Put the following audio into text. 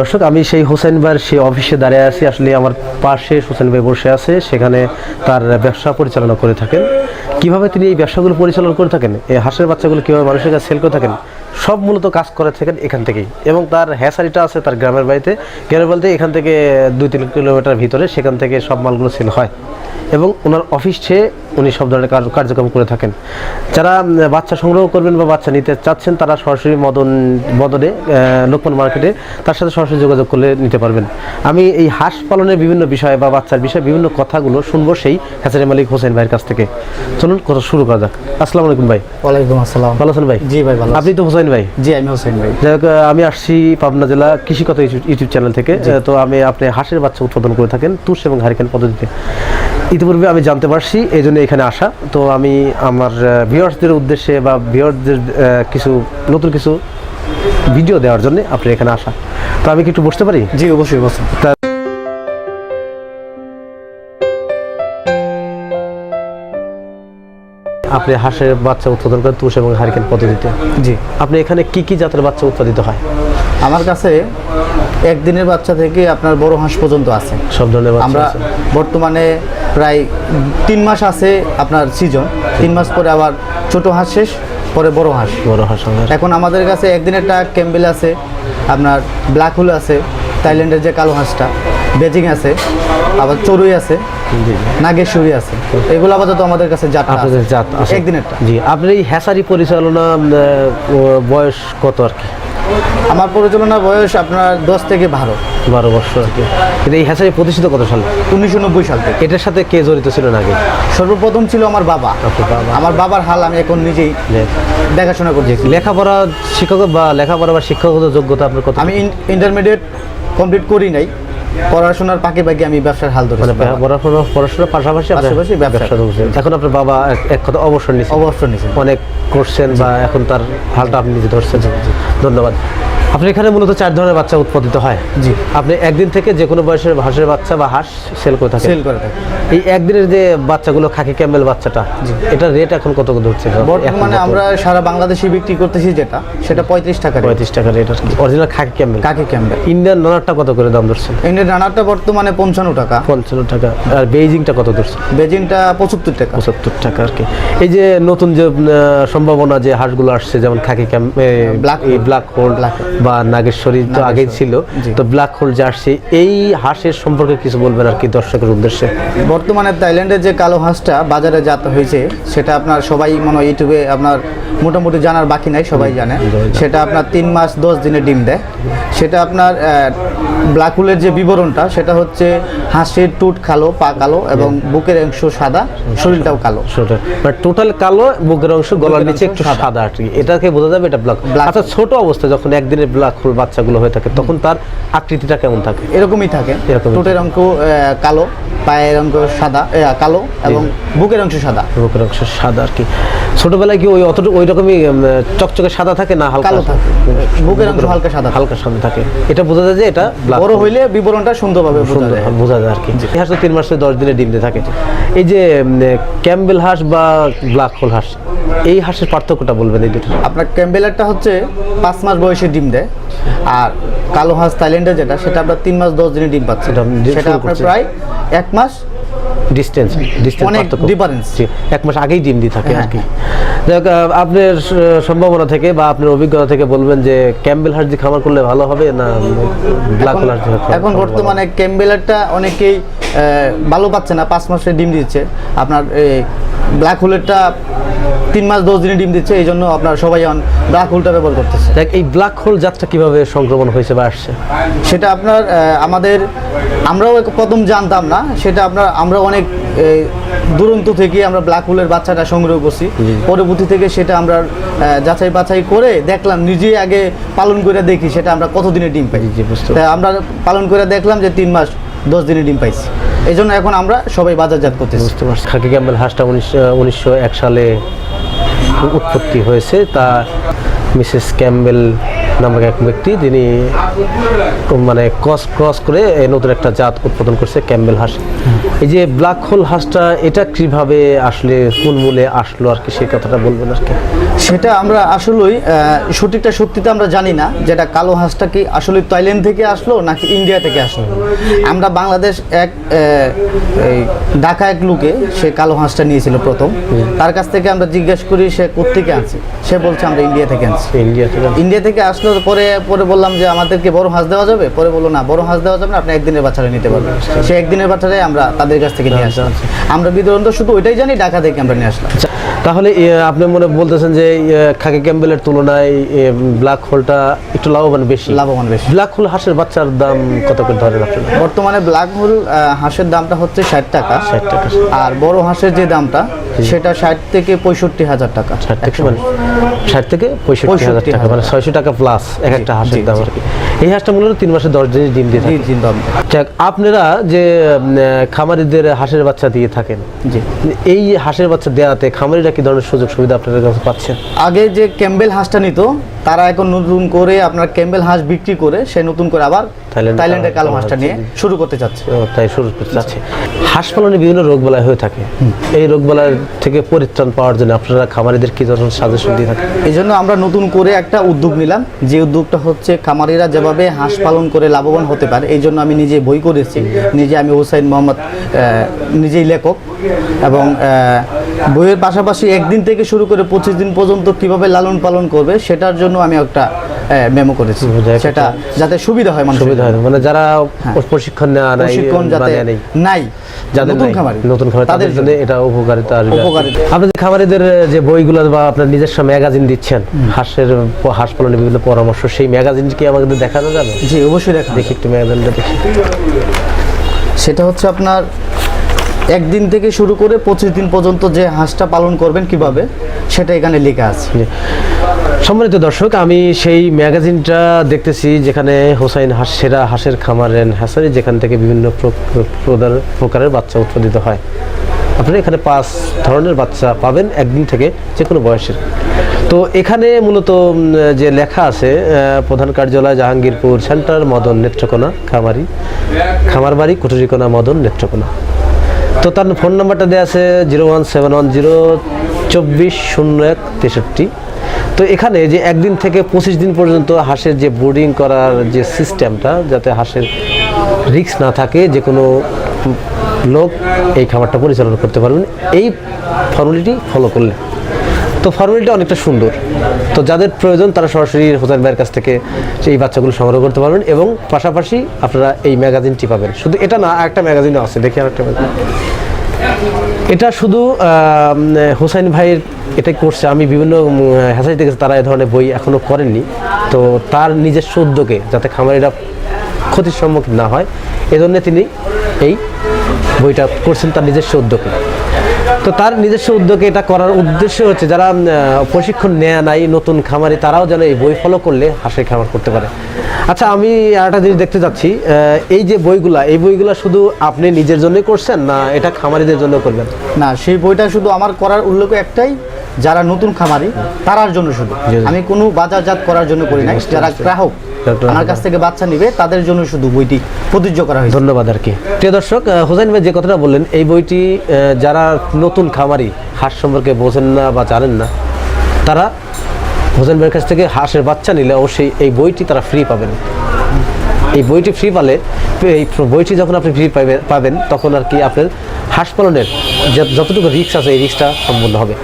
দর্শক, আমি সেই হোসেন ভাইয়ের সেই অফিসে দাঁড়িয়ে আছি। আসলে আমার পাশে হোসেন ভাই বসে আছে, সেখানে তার ব্যবসা পরিচালনা করে থাকেন। কিভাবে তিনি এই ব্যবসাগুলো পরিচালনা করে থাকেন, এই হাঁসের বাচ্চাগুলো কীভাবে মানুষের কাছে সেল করে থাকেন, সব মূলত কাজ করে থাকেন এখান থেকেই। এবং তার হ্যাসারিটা আছে তার গ্রামের বাড়িতে, গ্রামের বলতে এখান থেকে 2-3 কিলোমিটার ভিতরে, সেখান থেকে সব মালগুলো সেল হয়। এবং ওনার অফিসে উনি সব ধরনের কার্যক্রম করে থাকেন। যারা বাচ্চা সংগ্রহ করবেন বা বাচ্চা নিতে চাচ্ছেন, তারা সরাসরি মদনে লোকমান মার্কেটে তার সাথে সরাসরি যোগাযোগ করলে নিতে পারবেন। আমি এই হাঁস পালনের বিভিন্ন বিষয় বা বাচ্চার বিষয়ে বিভিন্ন কথাগুলো শুনবো সেই হ্যাচারি মালিক হোসেন ভাইয়ের কাছ থেকে। চলুন কথা শুরু করা যাক। আসসালামু আলাইকুম ভাই। ওয়ালাইকুম আসসালাম। ভালো আছেন ভাই? জি ভাই ভালো। আপনি তো হোসেন ভাই? জি আমি হোসেন ভাই। যাই হোক, আমি আসছি পাবনা জেলা কৃষিকথা ইউটিউব চ্যানেল থেকে। তো আপনি হাঁসের বাচ্চা উৎপাদন করে থাকেন তুষ এবং হারিকেন পদ্ধতিতে। ইতিপূর্বে আমি জানতে পারছি, এই জন্য এখানে আসা। তো আমি আমার ভিউয়ার্সদের উদ্দেশ্যে বা ভিউয়ারদের নতুন কিছু ভিডিও দেওয়ার জন্য আপনি এখানে আসা। তো আমি কি একটু বসতে পারি? জি অবশ্যই বসুন। আপনি হাঁসের বাচ্চা উৎপাদন করেন তুষ এবং হারিকেন পদ্ধতিতে। জি। আপনি এখানে কি কি জাতের বাচ্চা উৎপাদিত হয়? আমার কাছে একদিনের বাচ্চা থেকে আপনার বড় হাঁস পর্যন্ত আছে, সব ধরনের বাচ্চা আমরা আছে। বর্তমানে প্রায় 3 মাস আছে আপনার সিজন, 3 মাস পরে আবার ছোট হাঁস শেষ, পরে বড় হাঁস। এখন আমাদের কাছে একদিনেরটা ক্যাম্বেল আছে, আপনার ব্ল্যাক হোল আছে, থাইল্যান্ডের যে কালো হাঁসটা, বেজিং আছে, আবার চড়ুই আছে, নাগেশ্বরী আছে। এগুলো আপাতত আমাদের কাছে জাত আছে একদিনেরটা। জি। আপনার এই হ্যাচারি পরিচালনা বয়স কত আর কি? আমার পরিচালনা বয়স আপনার 10 থেকে 12 বছর আর কি। কিন্তু এই হ্যাচারি প্রতিষ্ঠিত কত সালে? 1990 সাল থেকে। এটার সাথে কে জড়িত ছিলেন আগে? সর্বপ্রথম ছিল আমার বাবা। আমার বাবার হাল আমি এখন নিজেই দেখাশোনা করছি। লেখাপড়া বা শিক্ষকগত যোগ্যতা আপনার কত? আমি ইন্টারমিডিয়েট কমপ্লিট করি নাই, পড়াশোনার পাকে আমি ব্যবসার হাল ধরেছি। পড়াশোনার পাশাপাশি ব্যবসা। এখন আপনার বাবা এক কথা অবসর নিয়েছে, অনেক করছেন বা এখন তার হালটা আপনি নিজে ধরছেন। ধন্যবাদ। আপনি এখানে মূলত 4 ধরনের বাচ্চা উৎপাদিত হয়। জি। আপনি একদিন থেকে যে কোনো বয়সের হাঁসের বাচ্চা বা হাঁস সেল করে থাকেন। এই একদিনের যে বাচ্চাগুলো, খাকি ক্যাম্বেল বাচ্চাটা, এটার রেট এখন কত ধরছে? বর্তমানে আমরা সারা বাংলাদেশে বিক্রি করতেছি যেটা, সেটা 35 টাকা। 35 টাকা রেট আর কি। অরিজিনাল খাকি ক্যাম্বেল। ইন্ডিয়ান রানারটা কত করে দাম ধরছেন? ইন্ডিয়ান রানারটা বর্তমানে 55 টাকা। 55 টাকা। আর বেইজিংটা কত ধরছে? বেজিংটা 75 টাকা। 75 টাকা আর কি। এই যে নতুন যে সম্ভাবনা যে হাঁসগুলো আসছে, যেমন খাকি ব্ল্যাক হোল বা নাগেশ্বরী তো আগেই ছিল, তো ব্ল্যাক হোল যে আসছে, এই হাঁসের সম্পর্কে কিছু বলবেন আর কি দর্শকের উদ্দেশ্যে? বর্তমানে থাইল্যান্ডের যে কালো হাঁসটা বাজারে জাত হয়েছে, সেটা আপনার সবাই মনে হয় ইউটিউবে আপনার মোটামুটি জানার বাকি নাই, সবাই জানে। সেটা আপনার 3 মাস 10 দিনে ডিম দেয়। সেটা আপনার ব্ল্যাক হোলের যে বিবরণটা, সেটা হচ্ছে হাঁসের টুট কালো, পা কালো এবং বুকের অংশ সাদা, শরীরটাও কালো। টোটাল কালো, বুকের অংশ, গলার নিচে একটু সাদা আর কি। এটাকে বোঝা যাবে এটা ব্ল্যাক। আচ্ছা, ছোট অবস্থায় যখন একদিনের ব্ল্যাক হোল বাচ্চাগুলো হয়ে থাকে, তখন তার আকৃতিটা কেমন থাকে? এরকমই থাকে। ঠোঁটের অংশ কালো, পায়ের অংশ সাদা কালো এবং বুকের অংশ সাদা। আর কি। ছোটবেলায় কি ওই রকমই চকচকে সাদা থাকে না হালকা কালো থাকে? বুকের অংশ হালকা সাদা থাকে। এটা বোঝা যায় যে এটা বড় হইলে বিবরণটা সুন্দরভাবে বোঝা যায় আর কি। হাঁস তো 3 মাস থেকে 10 দিনে ডিম দিয়ে থাকে। এই যে ক্যাম্বেল হাঁস বা ব্ল্যাক হোল হাঁস, এই হাঁসের পার্থক্যটা বলবেন এই দুটো? আপনার ক্যাম্বেলারটা হচ্ছে 5 মাস বয়সে ডিম দেয়, আর কালো হাঁস থাইল্যান্ডের যেটা, সেটা আপনার 3 মাস 10 দিনে ডিম পাচ্ছে। সেটা আপনার প্রায় 1 মাস ডিস্টেন্স অনেক ডিফারেন্স। 1 মাস আগেই ডিম দিয়ে থাকে আর কি। যাক, আপনার সম্ভাবনা থেকে বা আপনার অভিজ্ঞতা থেকে বলবেন যে ক্যাম্বেল হাঁস দিয়ে খামার করলে ভালো হবে না ব্ল্যাক হোল হাঁস? এখন বর্তমানে ক্যাম্বেলারটা অনেকেই ভালো পাচ্ছে না, 5 মাসে ডিম দিচ্ছে। আপনার ব্ল্যাক হোলেরটা 3 মাস 10 দিনে ডিম দিচ্ছে, এই জন্য আপনার সবাই ব্ল্যাক হোলটা ব্যবহার করতেছে। দেখ, এই ব্ল্যাক হোল জাতটা কিভাবে সংক্রমণ হয়েছে বা আসছে? সেটা আপনার আমরাও প্রথম জানতাম না। সেটা আমরা অনেক দূরান্ত থেকে আমরা ব্ল্যাক হোলের বাচ্চাটা সংগ্রহ করছি। পরবর্তী থেকে সেটা আমরা যাচাই বাছাই করে দেখলাম, নিজে আগে পালন করে দেখি সেটা আমরা কতদিনে ডিম পাই। আমরা পালন করে দেখলাম যে 3 মাস 10 দিনে ডিম পাইছি। এই জন্য এখন আমরা সবাই বাজারজাত করতেছি। বুঝতে পারছি। খাকি ক্যাম্বেল হাঁসটা 1901 সালে উৎপত্তি হয়েছে। তা মিসেস ক্যাম্বেল নামক এক ব্যক্তি, তিনি মানে ক্রস করে নতুন একটা জাত উৎপাদন করছে ক্যাম্বেল হাঁস। এই যে ব্ল্যাক হোল হাঁসটা এটা কিভাবে আসলে কোন মূলে আসলো আর কি, সেই কথাটা বলবেন আর কি। সেটা আমরা আসলেই সত্যিটা আমরা জানি না, যেটা কালো হাঁসটা কি আসলে থাইল্যান্ড থেকে আসলো নাকি ইন্ডিয়া থেকে আসলো। আমরা বাংলাদেশ এই ঢাকা এক লোকে সে কালো হাঁসটা নিয়েছিল প্রথম, তার কাছ থেকে আমরা জিজ্ঞেস করি সে কোত্থেকে আনছে, সে বলছে আমরা ইন্ডিয়া থেকে আনছি। ইন্ডিয়া থেকে আসলো, পরে বললাম যে আমাদেরকে বড় হাঁস দেওয়া যাবে, পরে বললো না বড় হাঁস দেওয়া যাবে না, আপনি একদিনের বাচ্চাটা নিতে পারবেন। সে একদিনের বাচ্চাটাই আমরা তাদের কাছ থেকে নিয়ে আসলাম। আমরা বিতরণ তো শুধু ওইটাই জানি, ঢাকা থেকে আমরা নিয়ে আসলাম। তাহলে আপনি মনে বলতেছেন যে খাকি ক্যাম্বেলের তুলনায় ব্ল্যাক হোলটা একটু লাভবান বেশি। ব্ল্যাক হোল হাঁসের বাচ্চার দাম কত করে ধরেন আপনি? বর্তমানে ব্ল্যাক হোল হাঁসের দামটা হচ্ছে 60 টাকা। আর বড় হাঁসের যে দামটা সেটা 60 থেকে 65,000 টাকা। 60 থেকে 65,000 টাকা, মানে 600 টাকা প্লাস এক একটা হাঁসের দাম আর কি। এই হাঁসটা মূলত 3 মাসে 10 দিন ডিম দিয়ে থাকে। আপনারা যে খামারিদের হাঁসের বাচ্চা দিয়ে থাকেন, এই হাঁসের বাচ্চা দেওয়াতে খামারিরা কি ধরনের সুযোগ সুবিধা আপনাদের কাছে পাচ্ছেন? আগে যে ক্যাম্বেল হাঁসটা নিত, তারা এখন নতুন করে আপনার ক্যাম্বেল হাঁস বিক্রি করে সে নতুন করে আবার থাইল্যান্ডের কালো হাঁসটা নিয়ে শুরু করতে চাচ্ছে। তাই শুরু করতে চাচ্ছে। হাঁস পালনে বিভিন্ন রোগবালাই হয়ে থাকে, এই রোগবালাই থেকে পরিত্রাণ পাওয়ার জন্য আপনারা খামারিদের কি ধরনের সাজেশন দিয়ে থাকেন? এই জন্য আমরা নতুন করে একটা উদ্যোগ নিলাম, যে উদ্যোগটা হচ্ছে খামারিরা যেভাবে হাঁস পালন করে লাভবান হতে পারে। এই জন্য আমি নিজে বই করেছি, আমি হোসাইন মোহাম্মদ নিজেই লেখক, এবং বইয়ের পাশাপাশি একদিন থেকে শুরু করে 25 দিন পর্যন্ত কিভাবে লালন পালন করবে সেটার জন্য আমি একটা মেমো করেছি, সেটা যাতে সুবিধা হয়, মানে যারা প্রশিক্ষণ নাই, যাদের নতুন খামারি তাদের জন্য এটা উপকারিতা। আপনাদের খামারিদের যে বইগুলো বা আপনার নিজস্ব ম্যাগাজিন দিচ্ছেন হাঁস পালনের বিভিন্ন পরামর্শ, সেই ম্যাগাজিন কি আমাদের দেখানো যাবে? জি অবশ্যই দেখি, একটু ম্যাগাজিনটা দেখি। সেটা হচ্ছে আপনার একদিন থেকে শুরু করে 25 দিন পর্যন্ত যে হাঁসটা পালন করবেন কিভাবে, সেটা এখানে লেখা আছে। সম্মানিত দর্শক, আমি সেই ম্যাগাজিনটা দেখতেছি যেখানে হোসাইন সেরা হাঁসের খামারের হ্যাসারি, যেখান থেকে বিভিন্ন প্রকারের বাচ্চা উৎপাদিত হয়। আপনারা এখানে 5 ধরনের বাচ্চা পাবেন একদিন থেকে, যে কোনো বয়সের। তো এখানে মূলত যে লেখা আছে, প্রধান কার্যালয় জাহাঙ্গীরপুর, সেন্টার মদন নেত্রকোনা, খামার বাড়ি কুটুরিকোনা মদন নেত্রকোনা। তো তার ফোন নাম্বারটা দেওয়া আছে 01710240163। তো এখানে যে একদিন থেকে 25 দিন পর্যন্ত হাঁসের যে বোর্ডিং করার যে সিস্টেমটা, যাতে হাঁসের রিস্ক না থাকে, যে কোনো লোক এই খামারটা পরিচালনা করতে পারবেন এই ফর্মালিটি ফলো করলে। তো ফর্মালিটি অনেকটা সুন্দর। তো যাদের প্রয়োজন তারা সরাসরি হোসেন ভাইয়ের কাছ থেকে এই বাচ্চাগুলো সংগ্রহ করতে পারবেন, এবং পাশাপাশি আপনারা এই ম্যাগাজিনটি পাবেন। শুধু এটা না, একটা ম্যাগাজিনও আছে, দেখি আরেকটা ম্যাগাজিন। এটা শুধু হোসেন ভাইয়ের এটাই করছে, আমি বিভিন্ন হ্যাসারি থেকে তারা এই ধরনের বই এখনও করেননি। তো তার নিজস্ব উদ্যোগে যাতে খামারিরা ক্ষতির সম্মুখীন না হয়, এজন্য তিনি এই বইটা করছেন তার নিজস্ব উদ্যোগে। তো তার নিজস্ব উদ্যোগে এটা করার উদ্দেশ্য হচ্ছে যারা প্রশিক্ষণ নেওয়া নাই, নতুন খামারি, তারাও যেন এই বই ফলো করলে হাঁসের খামার করতে পারে। আচ্ছা, আমি আরেকটা জিনিস দেখতে যাচ্ছি, এই যে এই বইগুলা শুধু আপনি নিজের জন্যই করছেন না এটা খামারিদের জন্য করবেন? না, সেই বইটা শুধু আমার করার উল্লেখ একটাই, যারা নতুন খামারি তার জন্য শুধু। আমি কোনো বাজারজাত করার জন্য করি না, যারা গ্রাহক আমার কাছ থেকে বাচ্চা নিবে তাদের জন্য শুধু বইটি প্রযোজ্য করা হয়েছে। ধন্যবাদ আর কি। প্রিয় দর্শক, হোসেন ভাই যে কথাটা বললেন, এই বইটি যারা নতুন খামারি, হাঁস সম্পর্কে বোঝেন না বা জানেন না, তারা হোসেন ভাইয়ের কাছ থেকে হাঁসের বাচ্চা নিলে অবশ্যই এই বইটি তারা ফ্রি পাবেন। এই বইটি ফ্রি পালে, এই বইটি যখন আপনি ফ্রি পাবেন, তখন আর কি আপনার হাঁস পালনের যতটুকু রিস্ক আছে এই রিস্কটা সম্পূর্ণ হবে।